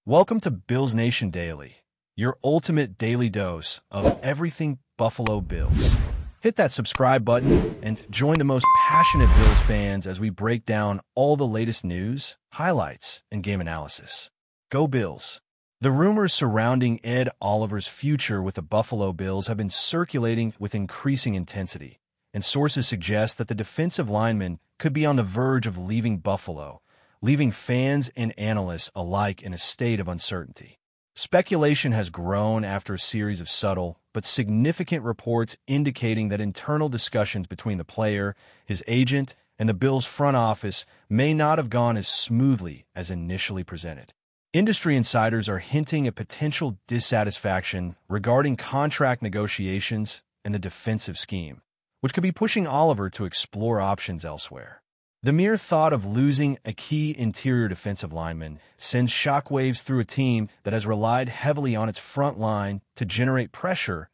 Welcome to Bills Nation Daily, your ultimate daily dose of everything Buffalo Bills. Hit that subscribe button and join the most passionate Bills fans as we break down all the latest news, highlights, and game analysis. Go Bills! The rumors surrounding Ed Oliver's future with the Buffalo Bills have been circulating with increasing intensity, and sources suggest that the defensive lineman could be on the verge of leaving Buffalo, leaving fans and analysts alike in a state of uncertainty. Speculation has grown after a series of subtle but significant reports indicating that internal discussions between the player, his agent, and the Bills' front office may not have gone as smoothly as initially presented. Industry insiders are hinting at potential dissatisfaction regarding contract negotiations and the defensive scheme, which could be pushing Oliver to explore options elsewhere. The mere thought of losing a key interior defensive lineman sends shockwaves through a team that has relied heavily on its front line to generate pressure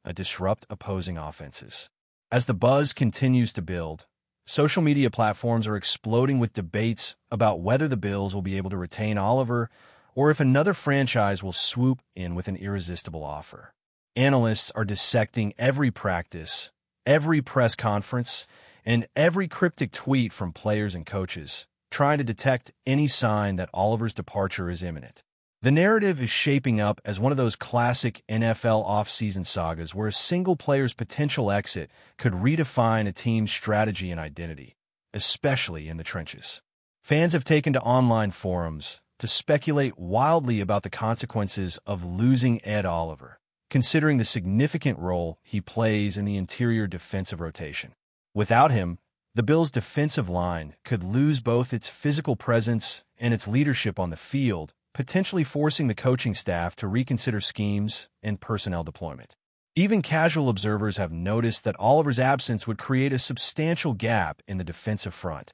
and disrupt opposing offenses. As the buzz continues to build, social media platforms are exploding with debates about whether the Bills will be able to retain Oliver or if another franchise will swoop in with an irresistible offer. Analysts are dissecting every practice, every press conference, and every cryptic tweet from players and coaches, trying to detect any sign that Oliver's departure is imminent. The narrative is shaping up as one of those classic NFL offseason sagas where a single player's potential exit could redefine a team's strategy and identity, especially in the trenches. Fans have taken to online forums to speculate wildly about the consequences of losing Ed Oliver, considering the significant role he plays in the interior defensive rotation. Without him, the Bills' defensive line could lose both its physical presence and its leadership on the field, potentially forcing the coaching staff to reconsider schemes and personnel deployment. Even casual observers have noticed that Oliver's absence would create a substantial gap in the defensive front,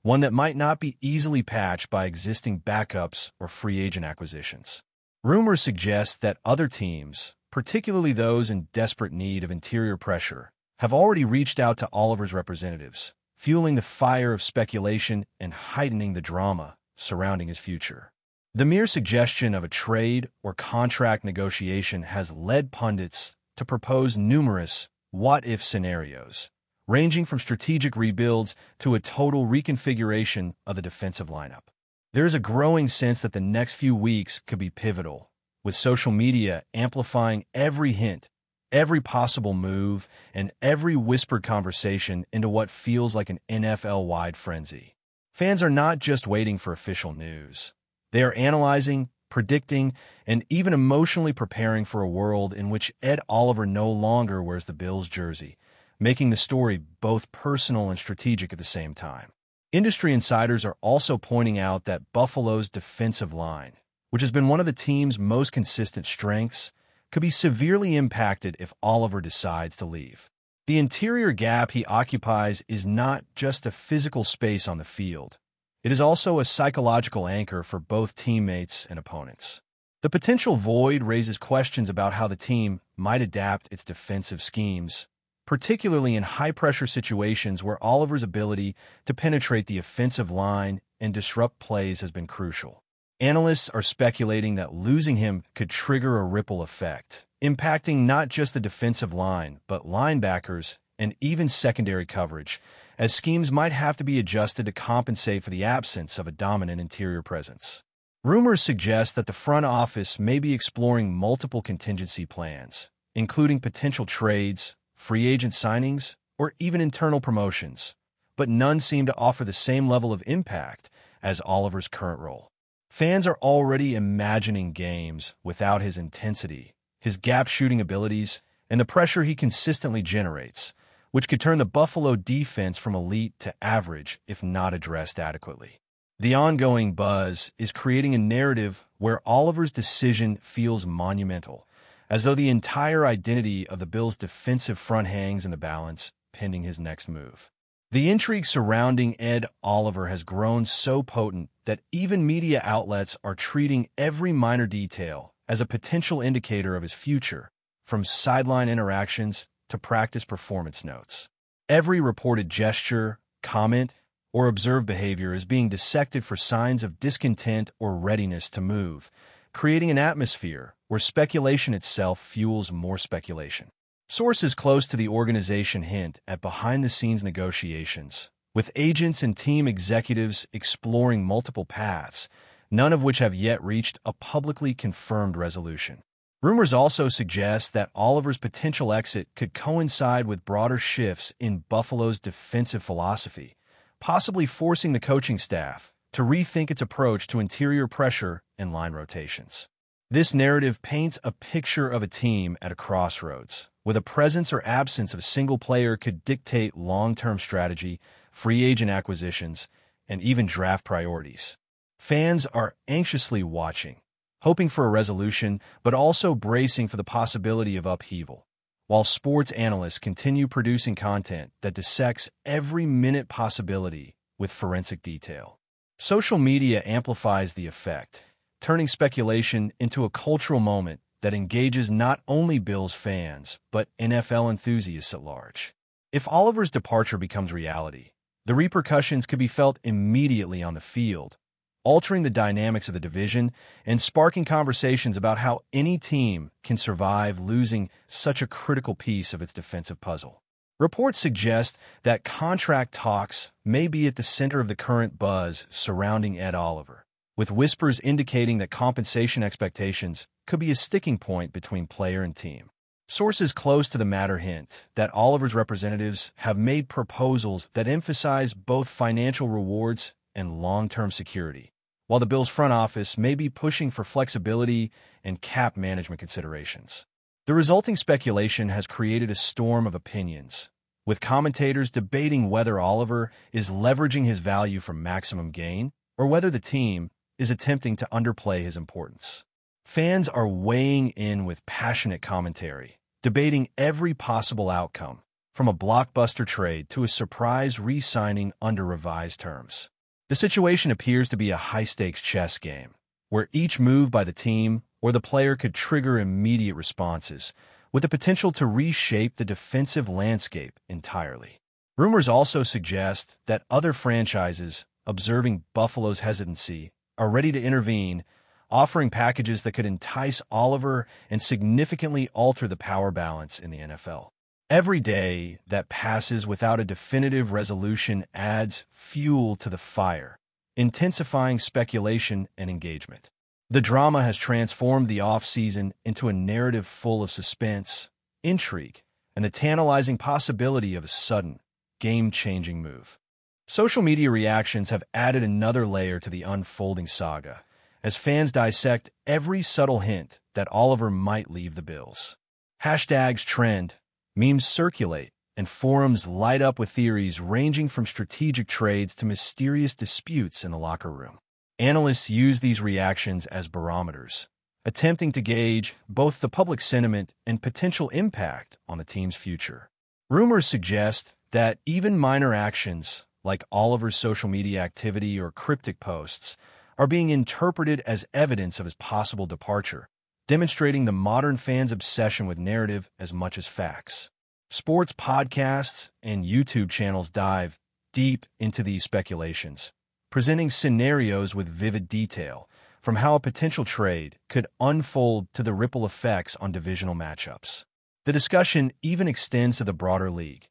one that might not be easily patched by existing backups or free agent acquisitions. Rumors suggest that other teams, particularly those in desperate need of interior pressure, have already reached out to Oliver's representatives, fueling the fire of speculation and heightening the drama surrounding his future. The mere suggestion of a trade or contract negotiation has led pundits to propose numerous what-if scenarios, ranging from strategic rebuilds to a total reconfiguration of the defensive lineup. There is a growing sense that the next few weeks could be pivotal, with social media amplifying every hint, every possible move, and every whispered conversation into what feels like an NFL-wide frenzy. Fans are not just waiting for official news. They are analyzing, predicting, and even emotionally preparing for a world in which Ed Oliver no longer wears the Bills jersey, making the story both personal and strategic at the same time. Industry insiders are also pointing out that Buffalo's defensive line, which has been one of the team's most consistent strengths, could be severely impacted if Oliver decides to leave. The interior gap he occupies is not just a physical space on the field. It is also a psychological anchor for both teammates and opponents. The potential void raises questions about how the team might adapt its defensive schemes, particularly in high-pressure situations where Oliver's ability to penetrate the offensive line and disrupt plays has been crucial. Analysts are speculating that losing him could trigger a ripple effect, impacting not just the defensive line, but linebackers and even secondary coverage, as schemes might have to be adjusted to compensate for the absence of a dominant interior presence. Rumors suggest that the front office may be exploring multiple contingency plans, including potential trades, free agent signings, or even internal promotions, but none seem to offer the same level of impact as Oliver's current role. Fans are already imagining games without his intensity, his gap-shooting abilities, and the pressure he consistently generates, which could turn the Buffalo defense from elite to average if not addressed adequately. The ongoing buzz is creating a narrative where Oliver's decision feels monumental, as though the entire identity of the Bills' defensive front hangs in the balance, pending his next move. The intrigue surrounding Ed Oliver has grown so potent that even media outlets are treating every minor detail as a potential indicator of his future, from sideline interactions to practice performance notes. Every reported gesture, comment, or observed behavior is being dissected for signs of discontent or readiness to move, creating an atmosphere where speculation itself fuels more speculation. Sources close to the organization hint at behind-the-scenes negotiations, with agents and team executives exploring multiple paths, none of which have yet reached a publicly confirmed resolution. Rumors also suggest that Oliver's potential exit could coincide with broader shifts in Buffalo's defensive philosophy, possibly forcing the coaching staff to rethink its approach to interior pressure and line rotations. This narrative paints a picture of a team at a crossroads, where the presence or absence of a single player could dictate long-term strategy, free agent acquisitions, and even draft priorities. Fans are anxiously watching, hoping for a resolution, but also bracing for the possibility of upheaval, while sports analysts continue producing content that dissects every minute possibility with forensic detail. Social media amplifies the effect, turning speculation into a cultural moment that engages not only Bills fans, but NFL enthusiasts at large. If Oliver's departure becomes reality, the repercussions could be felt immediately on the field, altering the dynamics of the division and sparking conversations about how any team can survive losing such a critical piece of its defensive puzzle. Reports suggest that contract talks may be at the center of the current buzz surrounding Ed Oliver, with whispers indicating that compensation expectations could be a sticking point between player and team. Sources close to the matter hint that Oliver's representatives have made proposals that emphasize both financial rewards and long-term security, while the Bills' front office may be pushing for flexibility and cap management considerations. The resulting speculation has created a storm of opinions, with commentators debating whether Oliver is leveraging his value for maximum gain or whether the team is attempting to underplay his importance. Fans are weighing in with passionate commentary, debating every possible outcome, from a blockbuster trade to a surprise re-signing under revised terms. The situation appears to be a high-stakes chess game, where each move by the team or the player could trigger immediate responses, with the potential to reshape the defensive landscape entirely. Rumors also suggest that other franchises, observing Buffalo's hesitancy, are ready to intervene, offering packages that could entice Oliver and significantly alter the power balance in the NFL. Every day that passes without a definitive resolution adds fuel to the fire, intensifying speculation and engagement. The drama has transformed the offseason into a narrative full of suspense, intrigue, and the tantalizing possibility of a sudden, game-changing move. Social media reactions have added another layer to the unfolding saga, as fans dissect every subtle hint that Oliver might leave the Bills. Hashtags trend, memes circulate, and forums light up with theories ranging from strategic trades to mysterious disputes in the locker room. Analysts use these reactions as barometers, attempting to gauge both the public sentiment and potential impact on the team's future. Rumors suggest that even minor actions, like Oliver's social media activity or cryptic posts, are being interpreted as evidence of his possible departure, demonstrating the modern fan's obsession with narrative as much as facts. Sports podcasts and YouTube channels dive deep into these speculations, presenting scenarios with vivid detail, from how a potential trade could unfold to the ripple effects on divisional matchups. The discussion even extends to the broader league,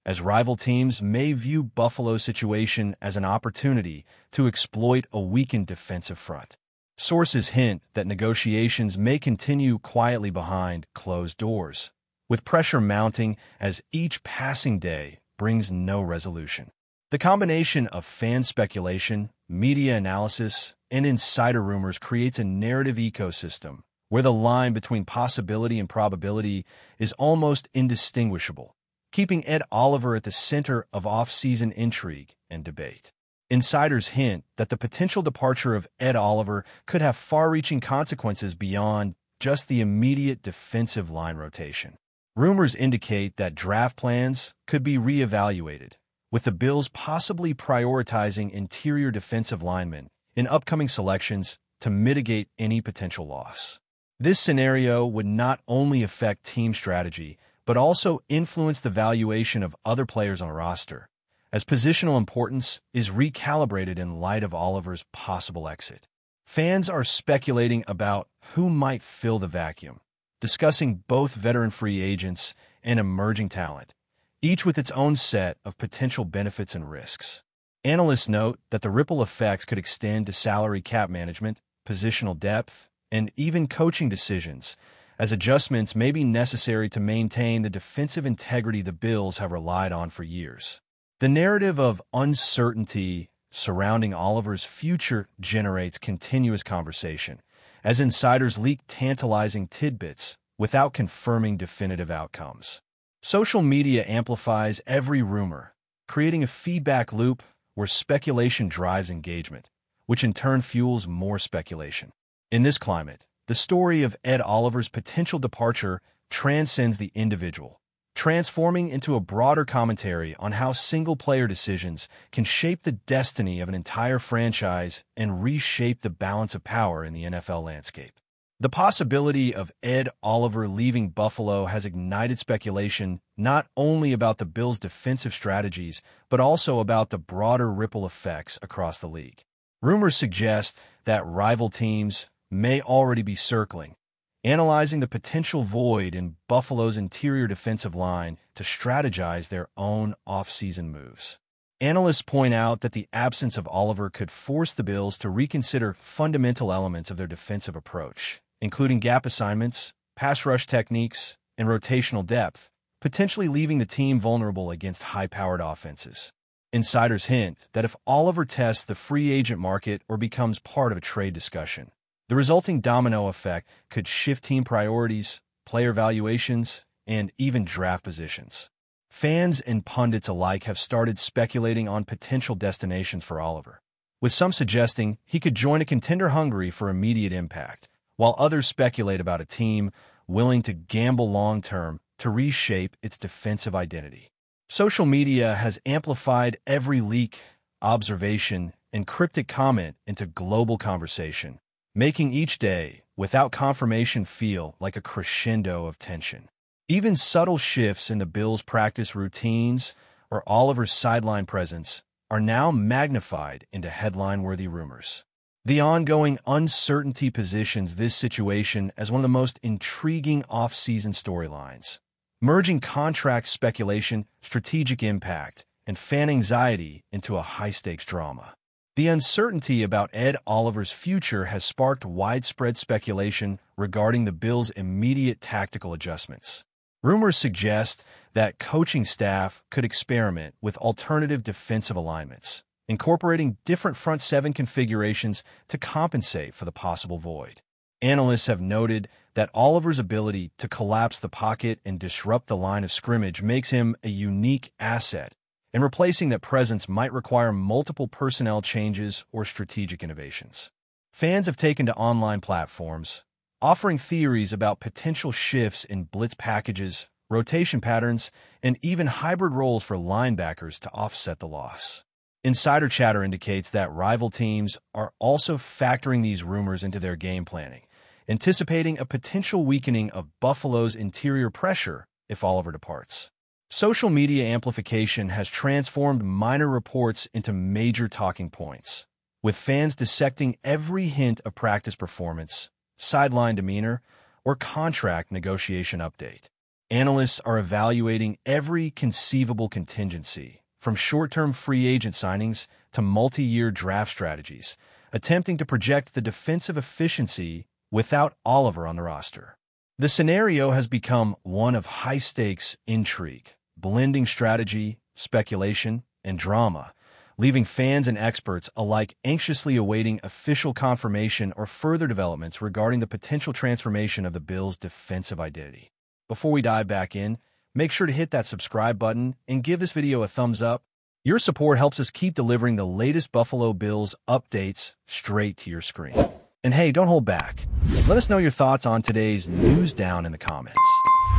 as rival teams may view Buffalo's situation as an opportunity to exploit a weakened defensive front. Sources hint that negotiations may continue quietly behind closed doors, with pressure mounting as each passing day brings no resolution. The combination of fan speculation, media analysis, and insider rumors creates a narrative ecosystem where the line between possibility and probability is almost indistinguishable, keeping Ed Oliver at the center of off-season intrigue and debate. Insiders hint that the potential departure of Ed Oliver could have far-reaching consequences beyond just the immediate defensive line rotation. Rumors indicate that draft plans could be reevaluated, with the Bills possibly prioritizing interior defensive linemen in upcoming selections to mitigate any potential loss. This scenario would not only affect team strategy, but also influence the valuation of other players on a roster, as positional importance is recalibrated in light of Oliver's possible exit. Fans are speculating about who might fill the vacuum, discussing both veteran free agents and emerging talent, each with its own set of potential benefits and risks. Analysts note that the ripple effects could extend to salary cap management, positional depth, and even coaching decisions, as adjustments may be necessary to maintain the defensive integrity the Bills have relied on for years. The narrative of uncertainty surrounding Oliver's future generates continuous conversation, as insiders leak tantalizing tidbits without confirming definitive outcomes. Social media amplifies every rumor, creating a feedback loop where speculation drives engagement, which in turn fuels more speculation. In this climate, the story of Ed Oliver's potential departure transcends the individual, transforming into a broader commentary on how single-player decisions can shape the destiny of an entire franchise and reshape the balance of power in the NFL landscape. The possibility of Ed Oliver leaving Buffalo has ignited speculation not only about the Bills' defensive strategies, but also about the broader ripple effects across the league. Rumors suggest that rival teams may already be circling, analyzing the potential void in Buffalo's interior defensive line to strategize their own off-season moves. Analysts point out that the absence of Oliver could force the Bills to reconsider fundamental elements of their defensive approach, including gap assignments, pass rush techniques, and rotational depth, potentially leaving the team vulnerable against high-powered offenses. Insiders hint that if Oliver tests the free agent market or becomes part of a trade discussion, the resulting domino effect could shift team priorities, player valuations, and even draft positions. Fans and pundits alike have started speculating on potential destinations for Oliver, with some suggesting he could join a contender hungry for immediate impact, while others speculate about a team willing to gamble long-term to reshape its defensive identity. Social media has amplified every leak, observation, and cryptic comment into global conversation, making each day without confirmation feel like a crescendo of tension. Even subtle shifts in the Bills' practice routines or Oliver's sideline presence are now magnified into headline-worthy rumors. The ongoing uncertainty positions this situation as one of the most intriguing off-season storylines, merging contract speculation, strategic impact, and fan anxiety into a high-stakes drama. The uncertainty about Ed Oliver's future has sparked widespread speculation regarding the Bills' immediate tactical adjustments. Rumors suggest that coaching staff could experiment with alternative defensive alignments, incorporating different front seven configurations to compensate for the possible void. Analysts have noted that Oliver's ability to collapse the pocket and disrupt the line of scrimmage makes him a unique asset, and replacing that presence might require multiple personnel changes or strategic innovations. Fans have taken to online platforms, offering theories about potential shifts in blitz packages, rotation patterns, and even hybrid roles for linebackers to offset the loss. Insider chatter indicates that rival teams are also factoring these rumors into their game planning, anticipating a potential weakening of Buffalo's interior pressure if Oliver departs. Social media amplification has transformed minor reports into major talking points, with fans dissecting every hint of practice performance, sideline demeanor, or contract negotiation update. Analysts are evaluating every conceivable contingency, from short-term free agent signings to multi-year draft strategies, attempting to project the defensive efficiency without Oliver on the roster. The scenario has become one of high-stakes intrigue, blending strategy, speculation, and drama, leaving fans and experts alike anxiously awaiting official confirmation or further developments regarding the potential transformation of the Bills' defensive identity. Before we dive back in, make sure to hit that subscribe button and give this video a thumbs up. Your support helps us keep delivering the latest Buffalo Bills updates straight to your screen. And hey, don't hold back. Let us know your thoughts on today's news down in the comments.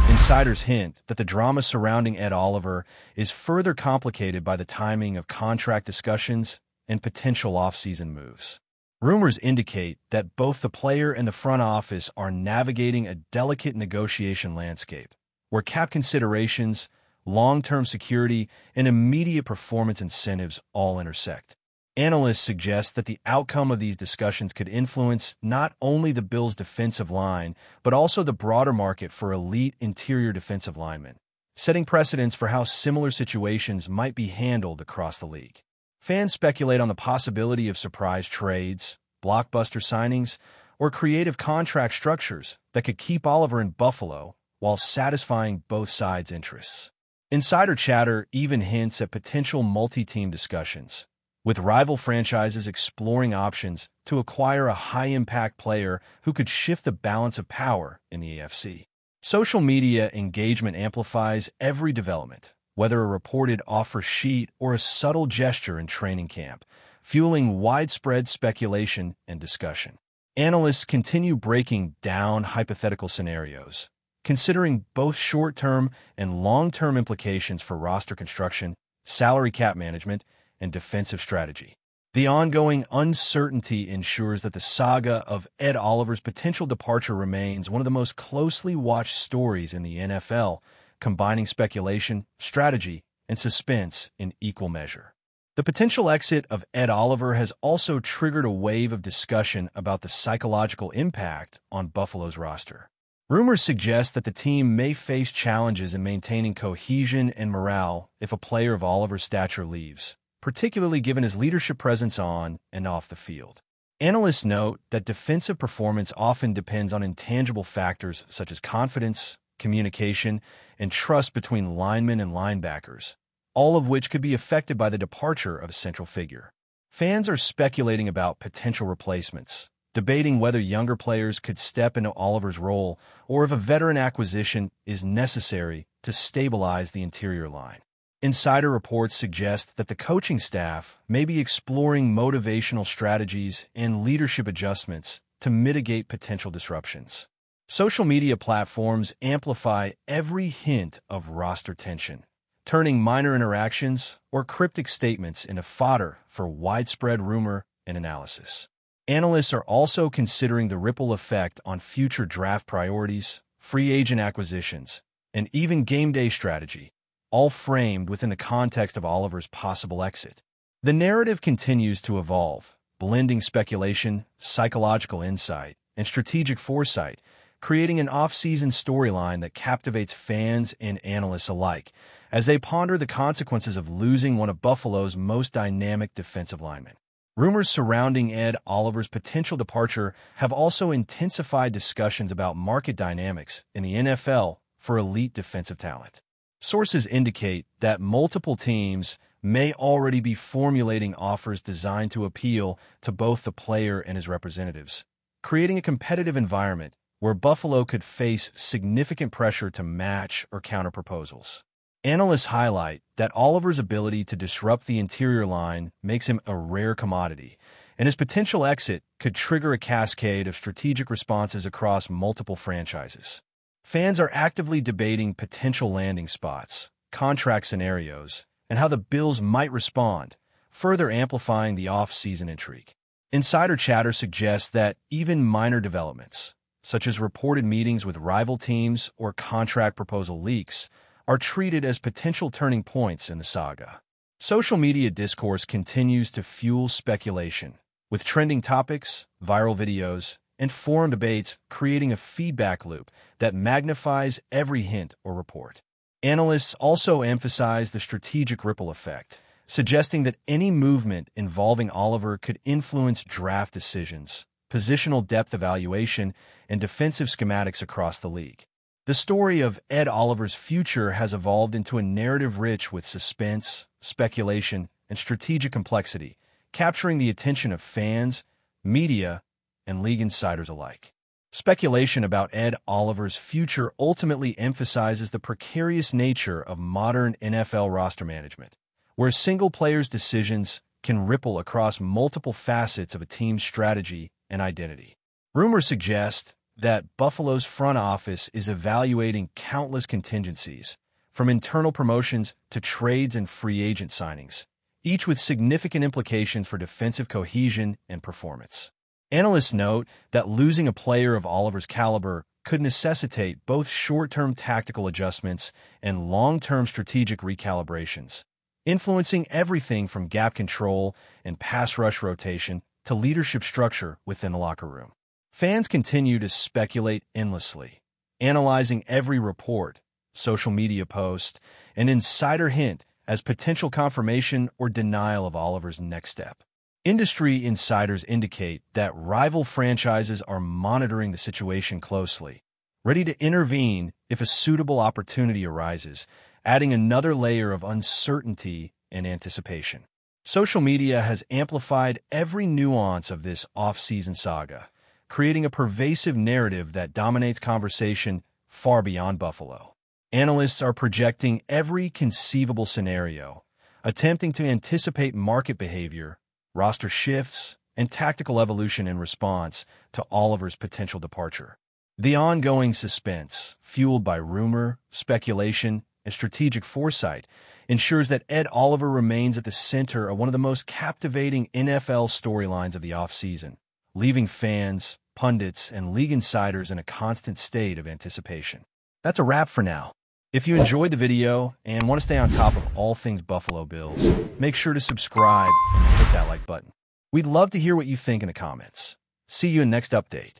Insiders hint that the drama surrounding Ed Oliver is further complicated by the timing of contract discussions and potential off-season moves. Rumors indicate that both the player and the front office are navigating a delicate negotiation landscape, where cap considerations, long-term security, and immediate performance incentives all intersect. Analysts suggest that the outcome of these discussions could influence not only the Bills' defensive line, but also the broader market for elite interior defensive linemen, setting precedents for how similar situations might be handled across the league. Fans speculate on the possibility of surprise trades, blockbuster signings, or creative contract structures that could keep Oliver in Buffalo while satisfying both sides' interests. Insider chatter even hints at potential multi-team discussions, with rival franchises exploring options to acquire a high-impact player who could shift the balance of power in the AFC. Social media engagement amplifies every development, whether a reported offer sheet or a subtle gesture in training camp, fueling widespread speculation and discussion. Analysts continue breaking down hypothetical scenarios, considering both short-term and long-term implications for roster construction, salary cap management, and defensive strategy. The ongoing uncertainty ensures that the saga of Ed Oliver's potential departure remains one of the most closely watched stories in the NFL, combining speculation, strategy, and suspense in equal measure. The potential exit of Ed Oliver has also triggered a wave of discussion about the psychological impact on Buffalo's roster. Rumors suggest that the team may face challenges in maintaining cohesion and morale if a player of Oliver's stature leaves, particularly given his leadership presence on and off the field. Analysts note that defensive performance often depends on intangible factors such as confidence, communication, and trust between linemen and linebackers, all of which could be affected by the departure of a central figure. Fans are speculating about potential replacements, debating whether younger players could step into Oliver's role or if a veteran acquisition is necessary to stabilize the interior line. Insider reports suggest that the coaching staff may be exploring motivational strategies and leadership adjustments to mitigate potential disruptions. Social media platforms amplify every hint of roster tension, turning minor interactions or cryptic statements into fodder for widespread rumor and analysis. Analysts are also considering the ripple effect on future draft priorities, free agent acquisitions, and even game day strategy, all framed within the context of Oliver's possible exit. The narrative continues to evolve, blending speculation, psychological insight, and strategic foresight, creating an off-season storyline that captivates fans and analysts alike as they ponder the consequences of losing one of Buffalo's most dynamic defensive linemen. Rumors surrounding Ed Oliver's potential departure have also intensified discussions about market dynamics in the NFL for elite defensive talent. Sources indicate that multiple teams may already be formulating offers designed to appeal to both the player and his representatives, creating a competitive environment where Buffalo could face significant pressure to match or counter proposals. Analysts highlight that Oliver's ability to disrupt the interior line makes him a rare commodity, and his potential exit could trigger a cascade of strategic responses across multiple franchises. Fans are actively debating potential landing spots, contract scenarios, and how the Bills might respond, further amplifying the off-season intrigue. Insider chatter suggests that even minor developments, such as reported meetings with rival teams or contract proposal leaks, are treated as potential turning points in the saga. Social media discourse continues to fuel speculation, with trending topics, viral videos, and forum debates creating a feedback loop that magnifies every hint or report. Analysts also emphasize the strategic ripple effect, suggesting that any movement involving Oliver could influence draft decisions, positional depth evaluation, and defensive schematics across the league. The story of Ed Oliver's future has evolved into a narrative rich with suspense, speculation, and strategic complexity, capturing the attention of fans, media, and league insiders alike. Speculation about Ed Oliver's future ultimately emphasizes the precarious nature of modern NFL roster management, where a single player's decisions can ripple across multiple facets of a team's strategy and identity. Rumors suggest that Buffalo's front office is evaluating countless contingencies, from internal promotions to trades and free agent signings, each with significant implications for defensive cohesion and performance. Analysts note that losing a player of Oliver's caliber could necessitate both short-term tactical adjustments and long-term strategic recalibrations, influencing everything from gap control and pass rush rotation to leadership structure within the locker room. Fans continue to speculate endlessly, analyzing every report, social media post, and insider hint as potential confirmation or denial of Oliver's next step. Industry insiders indicate that rival franchises are monitoring the situation closely, ready to intervene if a suitable opportunity arises, adding another layer of uncertainty and anticipation. Social media has amplified every nuance of this off-season saga, creating a pervasive narrative that dominates conversation far beyond Buffalo. Analysts are projecting every conceivable scenario, attempting to anticipate market behavior, roster shifts, and tactical evolution in response to Oliver's potential departure. The ongoing suspense, fueled by rumor, speculation, and strategic foresight, ensures that Ed Oliver remains at the center of one of the most captivating NFL storylines of the offseason, leaving fans, pundits, and league insiders in a constant state of anticipation. That's a wrap for now. If you enjoyed the video and want to stay on top of all things Buffalo Bills, make sure to subscribe and hit that like button. We'd love to hear what you think in the comments. See you in the next update.